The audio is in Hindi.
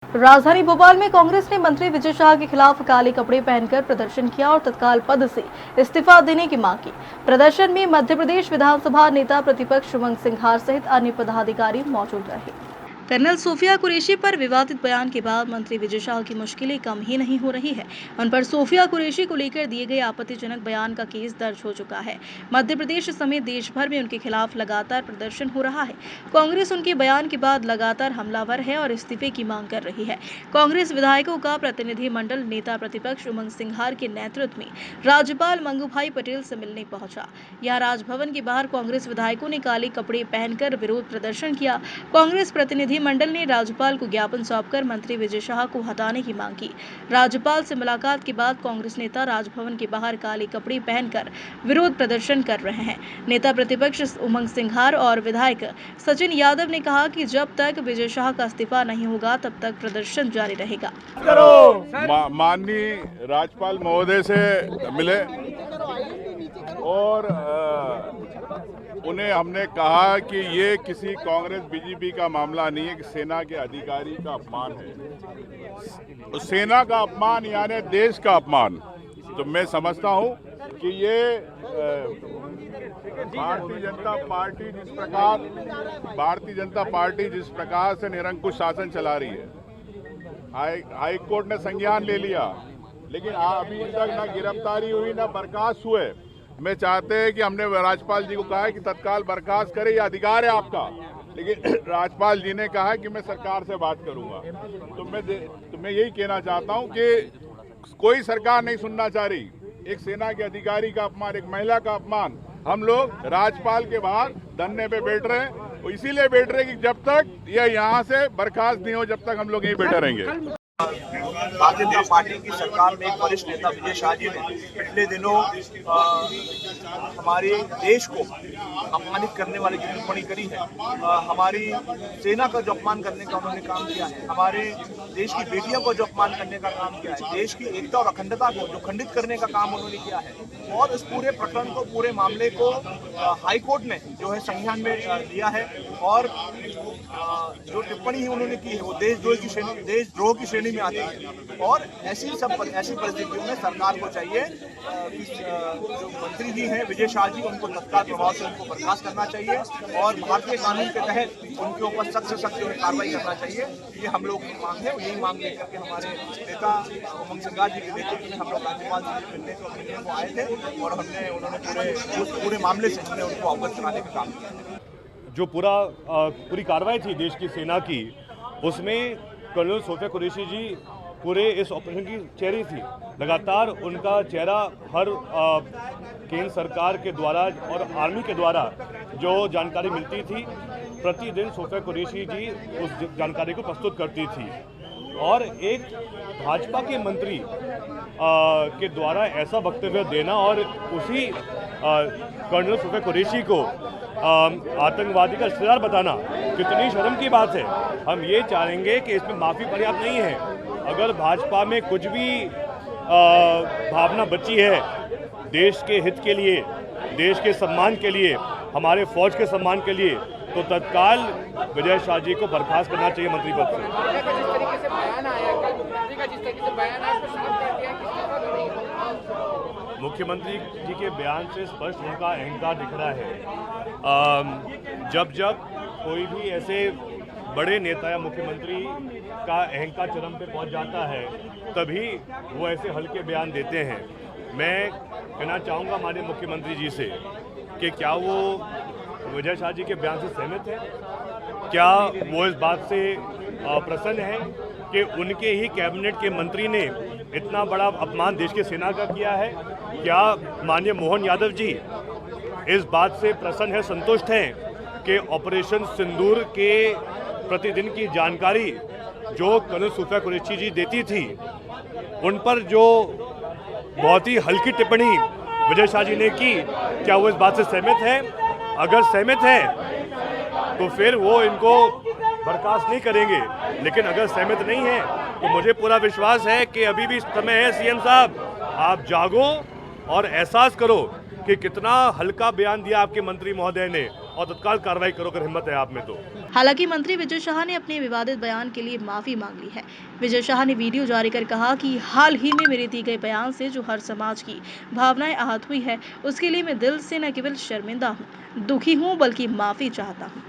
राजधानी भोपाल में कांग्रेस ने मंत्री विजय शाह के खिलाफ काले कपड़े पहनकर प्रदर्शन किया और तत्काल पद से इस्तीफा देने की मांग की। प्रदर्शन में मध्य प्रदेश विधानसभा नेता प्रतिपक्ष उमंग सिंघार सहित अन्य पदाधिकारी मौजूद रहे। कर्नल सोफिया कुरैशी पर विवादित बयान के बाद मंत्री विजय शाह की मुश्किलें कम ही नहीं हो रही है। उन पर सोफिया कुरैशी को लेकर दिए गए आपत्तिजनक बयान का केस दर्ज हो चुका है। मध्य प्रदेश समेत देश भर में उनके खिलाफ लगातार प्रदर्शन हो रहा है। कांग्रेस उनके बयान के बाद लगातार हमलावर है और इस्तीफे की मांग कर रही है। कांग्रेस विधायकों का प्रतिनिधिमंडल नेता प्रतिपक्ष उमंग सिंघार के नेतृत्व में राज्यपाल मंगूभाई पटेल से मिलने पहुंचा। यहां राजभवन के बाहर कांग्रेस विधायकों ने काले कपड़े पहनकर विरोध प्रदर्शन किया। कांग्रेस प्रतिनिधि मंडल ने राज्यपाल को ज्ञापन सौंपकर मंत्री विजय शाह को हटाने की मांग की। राज्यपाल से मुलाकात के बाद कांग्रेस नेता राजभवन के बाहर काले कपड़े पहनकर विरोध प्रदर्शन कर रहे हैं। नेता प्रतिपक्ष उमंग सिंघार और विधायक सचिन यादव ने कहा कि जब तक विजय शाह का इस्तीफा नहीं होगा तब तक प्रदर्शन जारी रहेगा। माननीय राज्यपाल महोदय से मिले और उन्हें हमने कहा कि ये किसी कांग्रेस बीजेपी का मामला नहीं है कि सेना के अधिकारी का अपमान है। सेना का अपमान यानी देश का अपमान। तो मैं समझता हूं कि ये भारतीय जनता पार्टी जिस प्रकार से निरंकुश शासन चला रही है, हाई कोर्ट ने संज्ञान ले लिया, लेकिन अभी तक ना गिरफ्तारी हुई ना बर्खास्त हुए। मैं चाहते हैं कि हमने राज्यपाल जी को कहा है कि तत्काल बर्खास्त करें, यह अधिकार है आपका, लेकिन राज्यपाल जी ने कहा कि मैं सरकार से बात करूंगा। तो मैं यही कहना चाहता हूं कि कोई सरकार नहीं सुनना चाह रही। एक सेना के अधिकारी का अपमान, एक महिला का अपमान, हम लोग राज्यपाल के बाहर धरने पे बैठ रहे हैं और इसीलिए बैठ रहे हैं कि जब तक यह यहाँ से बर्खास्त नहीं हो जब तक हम लोग यहीं बैठे रहेंगे। भारतीय जनता पार्टी की सरकार में एक वरिष्ठ नेता विजय शाह जी ने पिछले दिनों हमारे देश को अपमानित करने वाली जो टिप्पणी करी है, हमारी सेना का जो अपमान करने का उन्होंने काम किया है, हमारे देश की बेटियों को जो अपमान करने का काम किया है, देश की एकता और अखंडता को जो खंडित करने का काम उन्होंने किया है, और इस पूरे प्रकरण को, पूरे मामले को हाई कोर्ट ने जो है संज्ञान में लिया है और जो टिप्पणी उन्होंने की है वो देशद्रोह की श्रेणी में आती है। और ऐसी परिस्थितियों में सरकार को चाहिए कि जो मंत्री जी हैं विजय शाह जी, उनको तत्काल प्रभाव से उनको बर्खास्त करना चाहिए और भारतीय कानून के तहत उनके ऊपर सख्त से सख्त कार्रवाई करना चाहिए। ये हम लोग की मांग है। यही मांग लेकर के हमारे नेता उमंग सिंघार जी के नेतृत्व में हम लोग राज्यपाल जी से मिलने को आए थे और उन्होंने पूरे मामले से हमने उनको अवगत कराने का काम किया। जो पूरी कार्रवाई थी देश की सेना की, उसमें कर्नल सोफिया कुरैशी जी पूरे इस ऑपरेशन की चेहरे थी। लगातार उनका चेहरा हर केंद्र सरकार के द्वारा और आर्मी के द्वारा जो जानकारी मिलती थी, प्रतिदिन सोफिया कुरैशी जी उस जानकारी को प्रस्तुत करती थी। और एक भाजपा के मंत्री के द्वारा ऐसा वक्तव्य देना और उसी कर्नल सोफिया कुरैशी को आतंकवादी का रिश्तेदार बताना कितनी शर्म की बात है। हम ये चाहेंगे कि इसमें माफ़ी पर्याप्त नहीं है। अगर भाजपा में कुछ भी भावना बची है देश के हित के लिए, देश के सम्मान के लिए, हमारे फौज के सम्मान के लिए, तो तत्काल विजय शाह जी को बर्खास्त करना चाहिए मंत्री पद से। मुख्यमंत्री जी के बयान से स्पष्ट उनका अहंकार दिख रहा है। जब कोई भी ऐसे बड़े नेता या मुख्यमंत्री का अहंकार चरम पे पहुंच जाता है, तभी वो ऐसे हल्के बयान देते हैं। मैं कहना चाहूँगा माननीय मुख्यमंत्री जी से कि क्या वो विजय शाह जी के बयान से सहमत है? क्या वो इस बात से प्रसन्न है कि उनके ही कैबिनेट के मंत्री ने इतना बड़ा अपमान देश की सेना का किया है? क्या माननीय मोहन यादव जी इस बात से प्रसन्न है, संतुष्ट हैं कि ऑपरेशन सिंदूर के प्रतिदिन की जानकारी जो कर्नल सोफिया कुरैशी जी देती थी, उन पर जो बहुत ही हल्की टिप्पणी विजय शाह जी ने की, क्या वो इस बात से सहमत है? अगर सहमत है तो फिर वो इनको बर्खास्त नहीं करेंगे, लेकिन अगर सहमत नहीं है तो मुझे पूरा विश्वास है कि अभी भी समय है। सीएम साहब, आप जागो और एहसास करो कि कितना हल्का बयान दिया आपके मंत्री महोदय ने। और तत्काल कार्रवाई करो अगर हिम्मत है आप में तो। हालांकि मंत्री विजय शाह ने अपने विवादित बयान के लिए माफी मांग ली है। विजय शाह ने वीडियो जारी कर कहा कि हाल ही में मेरे दिए गए बयान से जो हर समाज की भावनाएं आहत हुई है, उसके लिए मैं दिल से न केवल शर्मिंदा हूं, दुखी हूं, बल्कि माफी चाहता हूं।